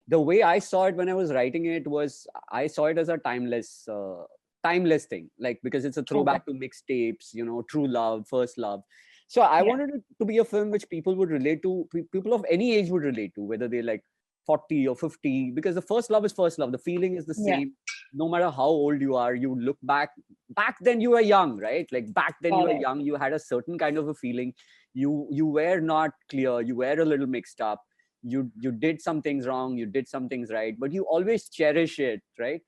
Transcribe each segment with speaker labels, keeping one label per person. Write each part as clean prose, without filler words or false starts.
Speaker 1: the way I saw it when I was writing it was, I saw it as a timeless thing, like, because it's a
Speaker 2: Okay.
Speaker 1: throwback to mixtapes, true love, first love. So I
Speaker 2: Yeah.
Speaker 1: wanted it to be a film which people would relate to, people of any age would relate to, whether they like 40 or 50, because the first love is first love. The feeling is the
Speaker 2: Yeah.
Speaker 1: same. No matter how old you are, you look back then you were young, right? Like back then you were
Speaker 2: Correct.
Speaker 1: young, you had a certain kind of a feeling. You were not clear, you were a little mixed up, you did some things wrong, you did some things right, but you always cherish it, right?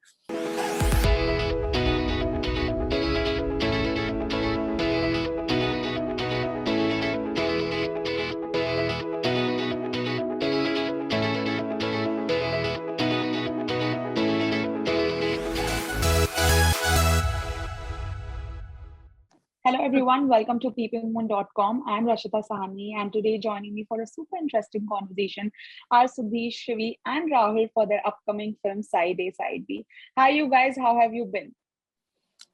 Speaker 2: Hello, everyone. Welcome to peoplemoon.com. I'm Rashita Sahani, and today joining me for a super interesting conversation are Sudhish, Shivi, and Rahul for their upcoming film Side A, Side B. Hi, you guys. How have you been?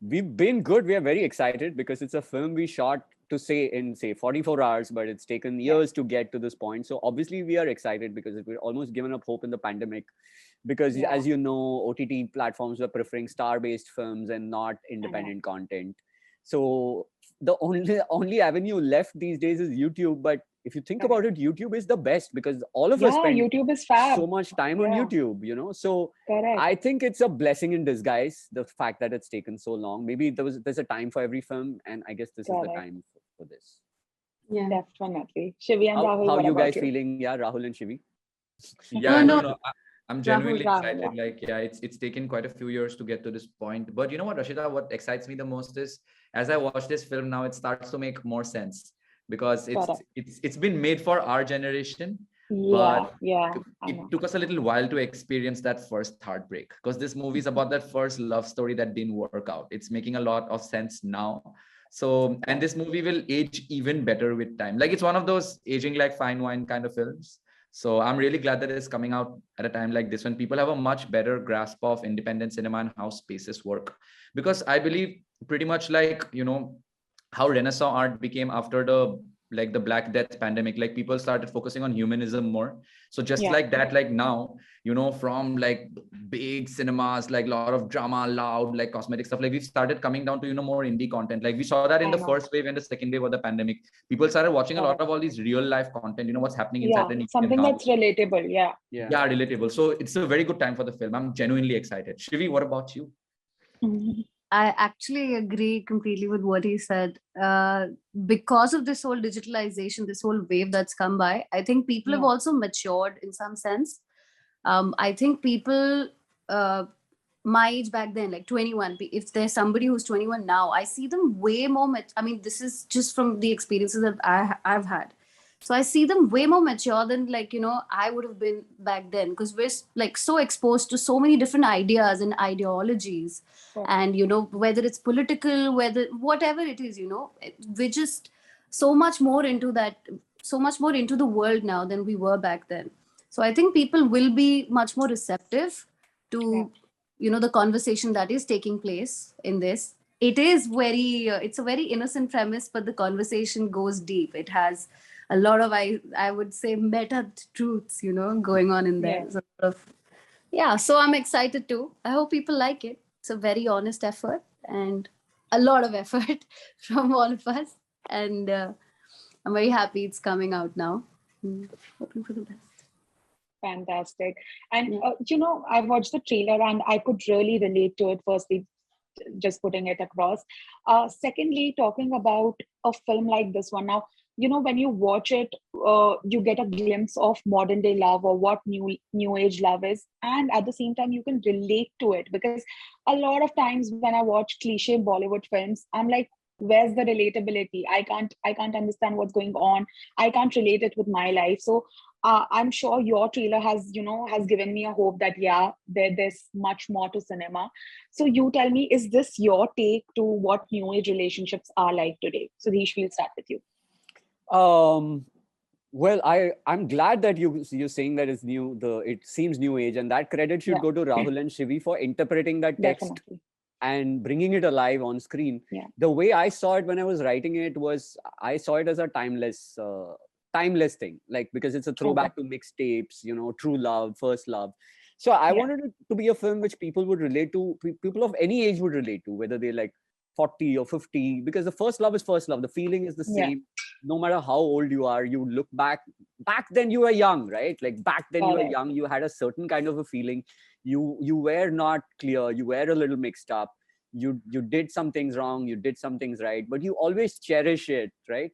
Speaker 1: We've been good. We are very excited because it's a film we shot to say 44 hours, but it's taken
Speaker 2: Yeah.
Speaker 1: years to get to this point. So obviously we are excited because we're almost given up hope in the pandemic, because
Speaker 2: Yeah.
Speaker 1: as you know, OTT platforms were preferring star-based films and not
Speaker 2: I know.
Speaker 1: independent content. So the only avenue left these days is YouTube. But if you think
Speaker 2: Correct.
Speaker 1: about it, YouTube is the best because all of us
Speaker 2: Yeah,
Speaker 1: spend
Speaker 2: YouTube is
Speaker 1: so
Speaker 2: fab.
Speaker 1: much time on
Speaker 2: Yeah.
Speaker 1: YouTube. So
Speaker 2: Correct.
Speaker 1: I think it's a blessing in disguise, the fact that it's taken so long. Maybe there's a time for every film, and I guess this is the
Speaker 2: Correct.
Speaker 1: time for this.
Speaker 3: Yeah.
Speaker 2: Definitely. Shivi and Rahul,
Speaker 1: How
Speaker 2: what
Speaker 1: you
Speaker 2: about
Speaker 1: guys
Speaker 2: you?
Speaker 1: feeling? Yeah, Rahul and Shivi.
Speaker 3: No,
Speaker 4: Yeah,
Speaker 3: no,
Speaker 4: no. I'm
Speaker 3: Rahul.
Speaker 4: genuinely
Speaker 2: Rahul,
Speaker 4: excited.
Speaker 2: yeah.
Speaker 4: Like, yeah, it's taken quite a few years to get to this point. But you know what, Rashida, what excites me the most is as I watch this film now, it starts to make more sense because
Speaker 2: Correct.
Speaker 4: it's been made for our generation,
Speaker 2: Yeah.
Speaker 4: but
Speaker 2: Yeah. I
Speaker 4: it
Speaker 2: know.
Speaker 4: took us a little while to experience that first heartbreak because this movie is about that first love story that didn't work out. It's making a lot of sense now. So, and
Speaker 2: Correct.
Speaker 4: this movie will age even better with time. Like it's one of those aging like fine wine kind of films. So I'm really glad that it's coming out at a time like this when people have a much better grasp of independent cinema and how spaces work. Because I believe pretty much like, how Renaissance art became after the Black Death pandemic, like people started focusing on humanism more. So just
Speaker 2: Yeah.
Speaker 4: like that, like now, from like big cinemas, like a lot of drama, loud, like cosmetic stuff, like we've started coming down to, more indie content. Like we saw that in
Speaker 2: I
Speaker 4: the
Speaker 2: know.
Speaker 4: first wave and the second wave of the pandemic. People started watching a lot
Speaker 2: Correct.
Speaker 4: of all these real life content, what's happening inside
Speaker 2: Yeah.
Speaker 4: an Indian
Speaker 2: Something
Speaker 4: house.
Speaker 2: that's relatable. Yeah.
Speaker 1: Yeah.
Speaker 4: Yeah, relatable. So it's a very good time for the film. I'm genuinely excited. Shivi, what about you?
Speaker 3: I actually agree completely with what he said. Because of this whole digitalization, this whole wave that's come by, I think people have
Speaker 2: Yeah.
Speaker 3: also matured in some sense. I think people, my age back then, like 21, if there's somebody who's 21 now, I see them way more. I mean, this is just from the experiences that I've had. So I see them way more mature than I would have been back then, because we're like so exposed to so many different ideas and ideologies,
Speaker 2: Correct.
Speaker 3: and whether it's political, whether whatever it is, we're just so much more into that, so much more into the world now than we were back then. So I think people will be much more receptive
Speaker 2: Yeah.
Speaker 3: to the conversation that is taking place in this. It is very it's a very innocent premise, but the conversation goes deep. It has a lot of, I would say, meta truths going on in there.
Speaker 2: Yeah.
Speaker 3: There's a lot of, yeah, so I'm excited too. I hope people like it. It's a very honest effort and a lot of effort from all of us, and I'm very happy it's coming out now. Hoping for the best.
Speaker 2: Fantastic. And,
Speaker 3: Yeah.
Speaker 2: I watched the trailer and I could really relate to it, firstly, just putting it across. Secondly, talking about a film like this one. Now, when you watch it, you get a glimpse of modern day love or what new age love is. And at the same time, you can relate to it because a lot of times when I watch cliche Bollywood films, I'm like, where's the relatability? I can't understand what's going on. I can't relate it with my life. So I'm sure your trailer has given me a hope that yeah, there's much more to cinema. So you tell me, is this your take to what new age relationships are like today? So Deesh, we'll start with you.
Speaker 1: Well, I'm glad that you're saying that it's new. It seems new age, and that credit should
Speaker 2: Yeah,
Speaker 1: go to Rahul and Shivi for interpreting that text
Speaker 2: definitely.
Speaker 1: and bringing it alive on screen.
Speaker 2: Yeah.
Speaker 1: The way I saw it when I was writing it was, I saw it as a timeless thing, like, because it's a throwback to mixtapes, true love, first love. So I wanted it to be a film which people would relate to, people of any age would relate to, whether they're like 40 or 50, because the first love is first love. The feeling is the same, no matter how old you are. You look back then you were young, right? Like back then you were young, you had a certain kind of a feeling. You were not clear, you were a little mixed up, you did some things wrong, you did some things right, but you always cherish it, right?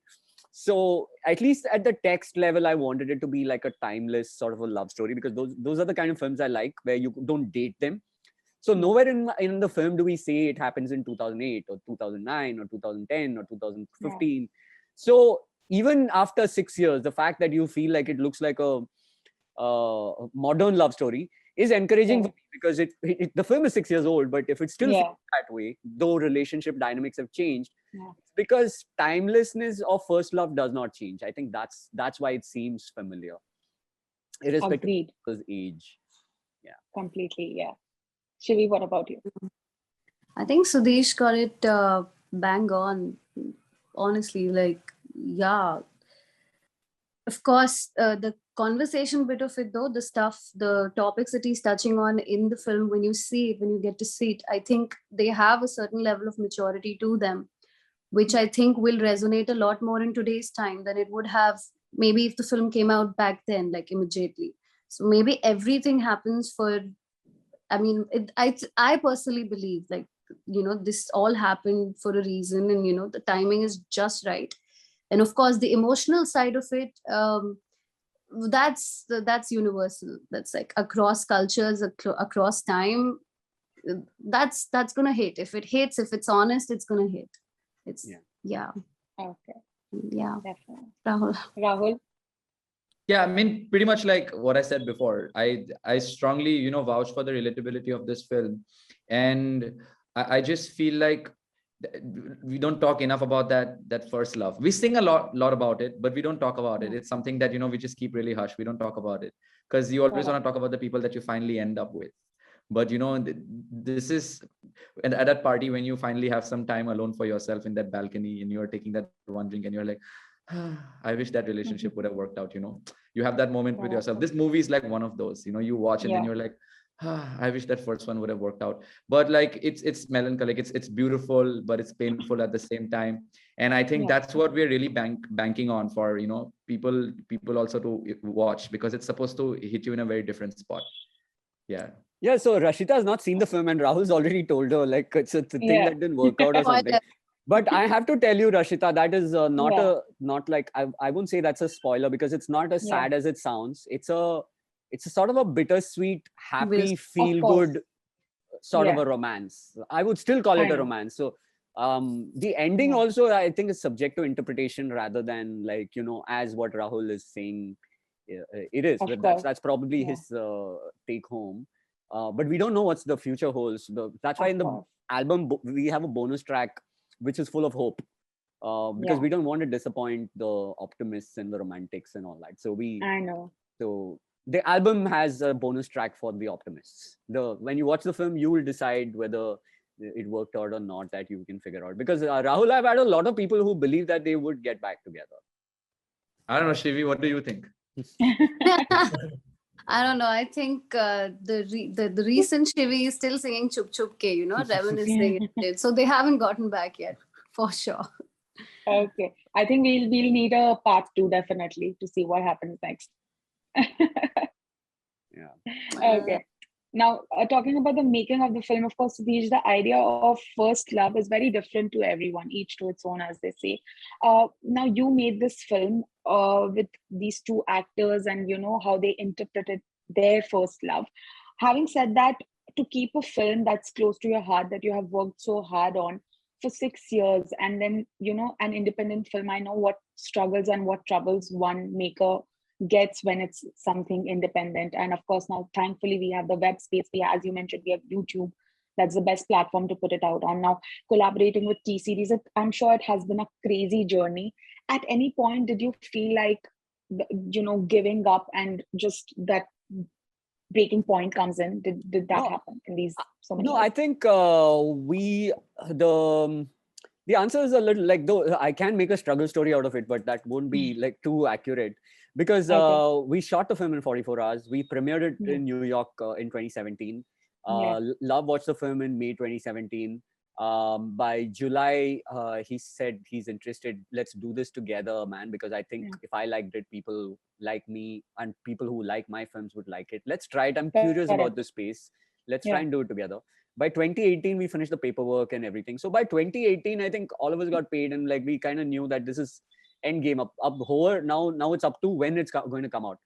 Speaker 1: So at least at the text level, I wanted it to be like a timeless sort of a love story, because those are the kind of films I like, where you don't date them. So nowhere in the film do we say it happens in 2008 or 2009 or 2010 or 2015. So even after 6 years, the fact that you feel like it looks like a modern love story is encouraging for me, because the film is 6 years old, but if it still feels that way, though relationship dynamics have changed, it's because timelessness of first love does not change. I think that's why it seems familiar, irrespective of age.
Speaker 2: Completely. Shivi, what about you?
Speaker 3: I think Sudesh got it bang on. Honestly, of course, the conversation bit of it, though, the topics that he's touching on in the film, when you get to see it, I think they have a certain level of maturity to them, which I think will resonate a lot more in today's time than it would have maybe if the film came out back then, like immediately. So maybe everything happens for, I personally believe, like, this all happened for a reason, and, the timing is just right. And of course, the emotional side of it, that's universal. That's like across cultures, across time. That's gonna hit. If it hits, if it's honest, it's gonna hit. It's
Speaker 2: Okay. Definitely.
Speaker 3: Rahul.
Speaker 4: Yeah, I mean, pretty much like what I said before. I strongly, vouch for the relatability of this film, and I just feel like we don't talk enough about that first love. We sing a lot about it, but we don't talk about it. It's something that we just keep really hush. We don't talk about it because you always want to talk about the people that you finally end up with. But this is, and at that party when you finally have some time alone for yourself in that balcony and you're taking that one drink and you're like, I wish that relationship would have worked out. You have that moment with yourself. This movie is like one of those. You watch it and you're like, I wish that first one would have worked out. But like it's melancholic, it's beautiful, but it's painful at the same time. And I think that's what we're really banking on for people also to watch, because it's supposed to hit you in a very different spot.
Speaker 1: So Rashita has not seen the film, and Rahul's already told her like it's a thing that didn't work out or something. But I have to tell you, Rashita, that is not like, I won't say that's a spoiler, because it's not as sad as it sounds. It's a sort of a bittersweet, happy, feel good sort of a romance. I would still call it a romance. So the ending also, I think, is subject to interpretation rather than like, as what Rahul is saying it is. That's probably his take home. But we don't know what's the future holds. That's why in the album, we have a bonus track which is full of hope, because we don't want to disappoint the optimists and the romantics and all that. So So the album has a bonus track for the optimists. When you watch the film, you will decide whether it worked out or not, that you can figure out. Because Rahul, I've had a lot of people who believe that they would get back together.
Speaker 4: I don't know, Shivi, what do you think?
Speaker 3: I don't know. I think the recent Shivi is still singing Chup Chup Ke, reminiscing it. So they haven't gotten back yet, for sure.
Speaker 2: Okay. I think we'll need a part 2 definitely to see what happens next. Okay. Now, talking about the making of the film, of course, the idea of first love is very different to everyone, each to its own, as they say. Now, you made this film with these two actors and, how they interpreted their first love. Having said that, to keep a film that's close to your heart, that you have worked so hard on for 6 years, and then, an independent film, I know what struggles and what troubles one maker gets when it's something independent. And of course, now thankfully we have the web space. As you mentioned, we have YouTube. That's the best platform to put it out on. Now, collaborating with T-Series, I'm sure it has been a crazy journey. At any point, did you feel like, giving up, and just that breaking point comes in? Did that happen in these so many years?
Speaker 1: I think The answer is a little like, though I can make a struggle story out of it, but that won't be like too accurate, because
Speaker 2: Okay.
Speaker 1: we shot the film in 44 hours. We premiered it
Speaker 2: Yeah.
Speaker 1: in New York in 2017.
Speaker 2: Yeah.
Speaker 1: Love watched the film in May 2017. By July, he said he's interested. Let's do this together, man, because I think
Speaker 2: Yeah.
Speaker 1: if I liked it, people like me and people who like my films would like it. Let's try it. I'm
Speaker 2: Correct.
Speaker 1: curious about the space. Let's try
Speaker 2: Yeah.
Speaker 1: and do it together. By 2018, we finished the paperwork and everything. So by 2018, I think all of us got paid, and like we kind of knew that this is end game up over now. Now it's up to when it's going to come out.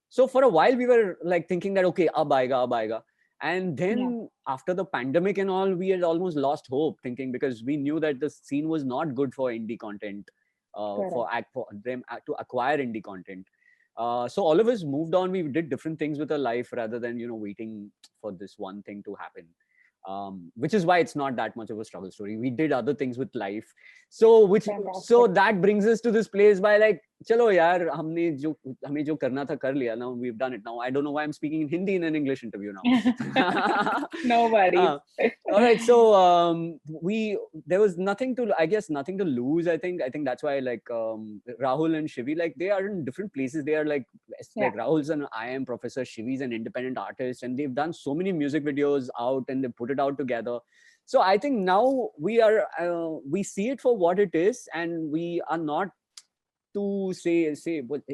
Speaker 1: So for a while, we were like thinking that okay, ab aayega. And then
Speaker 2: Yeah.
Speaker 1: after the pandemic and all, we had almost lost hope, thinking, because we knew that the scene was not good for indie content, for them to acquire indie content. So all of us moved on. We did different things with our life rather than waiting for this one thing to happen. Which is why it's not that much of a struggle story. We did other things with life. So
Speaker 2: Fantastic.
Speaker 1: that brings us to this place by like, chalo yaar, hame jo karna tha kar liya. Now we've done it. Now I don't know why I'm speaking in Hindi in an English interview now.
Speaker 2: No worries.
Speaker 1: All right. So there was nothing to lose. I think that's why like Rahul and Shivi, like they are in different places. They are like Rahul's an IIM professor, Shivi's an independent artist, and they've done so many music videos out and they put it out together. So I think now we see it for what it is, and we are not to say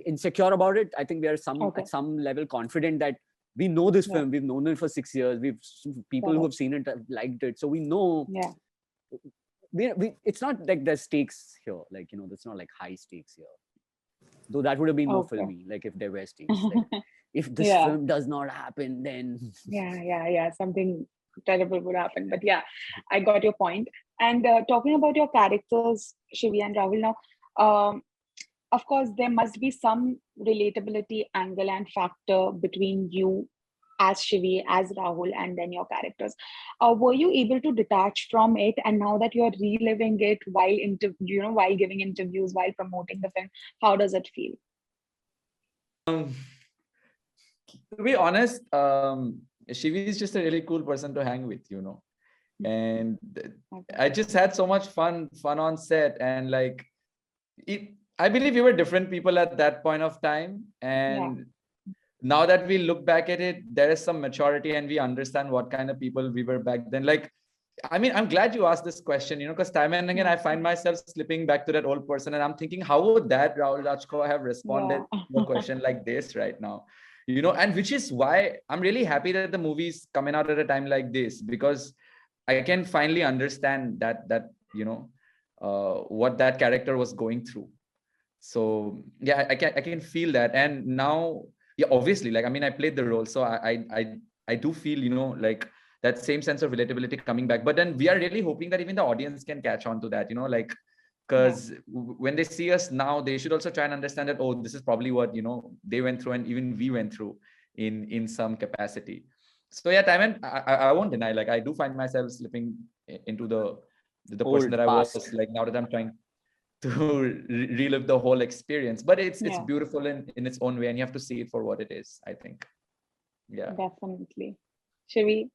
Speaker 1: insecure about it. I think we are at some level confident that we know this film. We've known it for 6 years. We've people who have seen it have liked it. So we know.
Speaker 2: Yeah.
Speaker 1: It's not like there's stakes here. Like it's not like high stakes here. Though that would have been more filmy. Like if there were stakes. Like, if this film does not happen, then
Speaker 2: something terrible would happen. But yeah, I got your point. And talking about your characters, Shivi and Rahul, now, of course, there must be some relatability angle and factor between you as Shivi, as Rahul, and then your characters. Were you able to detach from it? And now that you're reliving it while while giving interviews, while promoting the film, how does it feel?
Speaker 4: To be honest, Shivi is just a really cool person to hang with, and I just had so much fun on set, and like I believe we were different people at that point of time, and now that we look back at it, there is some maturity and we understand what kind of people we were back then. Like, I mean, I'm glad you asked this question, because time and again I find myself slipping back to that old person, and I'm thinking, how would that Rahul Rajko have responded to a question like this right now? And which is why I'm really happy that the movie's coming out at a time like this, because I can finally understand that what that character was going through. So yeah, I can feel that. And now, obviously, like, I mean, I played the role, so I do feel, like that same sense of relatability coming back. But then we are really hoping that even the audience can catch on to that, like, because when they see us now, they should also try and understand that, oh, this is probably what they went through, and even we went through in some capacity. So yeah, time and I won't deny, like, I do find myself slipping into the person that I was, like, now that I'm trying to relive the whole experience. But it's beautiful in its own way, and you have to see it for what it is, I think. Yeah,
Speaker 2: definitely. Shivi,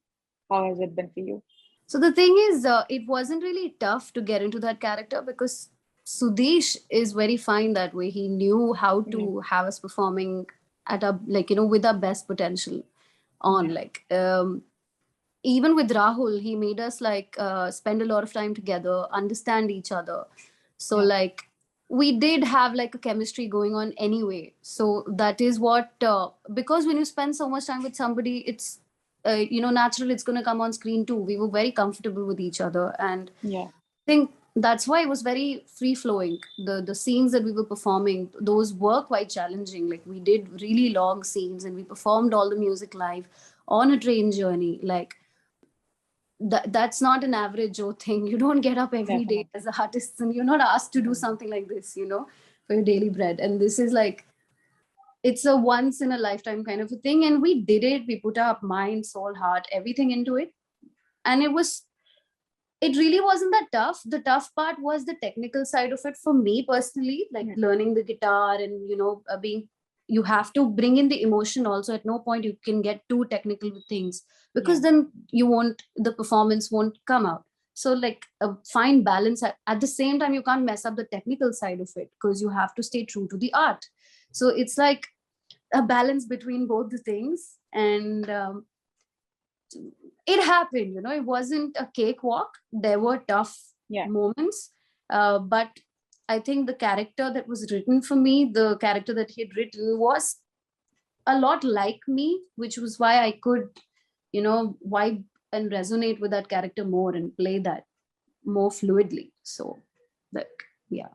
Speaker 2: how has it been for you?
Speaker 3: So the thing is, it wasn't really tough to get into that character, because Sudesh is very fine that way. He knew how to have us performing at a, like, with our best potential on, like, even with Rahul, he made us like spend a lot of time together, understand each other. So like we did have like a chemistry going on anyway. So that is what, because when you spend so much time with somebody, it's, naturally it's going to come on screen too. We were very comfortable with each other. And I think that's why it was very free flowing. The scenes that we were performing, those were quite challenging. Like we did really long scenes and we performed all the music live on a train journey. Like that's not an average Joe thing. You don't get up every day as an artist and you're not asked to do something like this, for your daily bread. And this is like, it's a once in a lifetime kind of a thing. And we did it. We put our mind, soul, heart, everything into it. And it really wasn't that tough. The tough part was the technical side of it for me personally, like learning the guitar and, you have to bring in the emotion also. At no point you can get too technical with things, because then the performance won't come out. So like a fine balance. At the same time, you can't mess up the technical side of it because you have to stay true to the art. So it's like a balance between both the things. And it happened, it wasn't a cakewalk. There were tough moments. But I think the character that was written for me, the character that he had written was a lot like me, which was why I could, vibe and resonate with that character more and play that more fluidly. So that, yeah.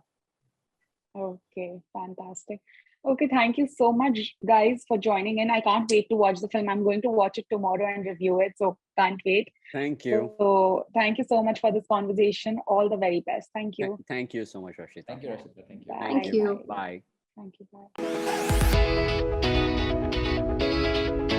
Speaker 2: Okay, fantastic. Okay, thank you so much, guys, for joining in. I can't wait to watch the film. I'm going to watch it tomorrow and review it, so can't wait.
Speaker 1: Thank you.
Speaker 2: So thank you so much for this conversation. All the very best. Thank you.
Speaker 1: Thank you so much, Rashita.
Speaker 4: Thank you, Rashita. Thank you.
Speaker 2: Bye.
Speaker 3: Thank you.
Speaker 1: Bye.
Speaker 2: Thank you. Bye.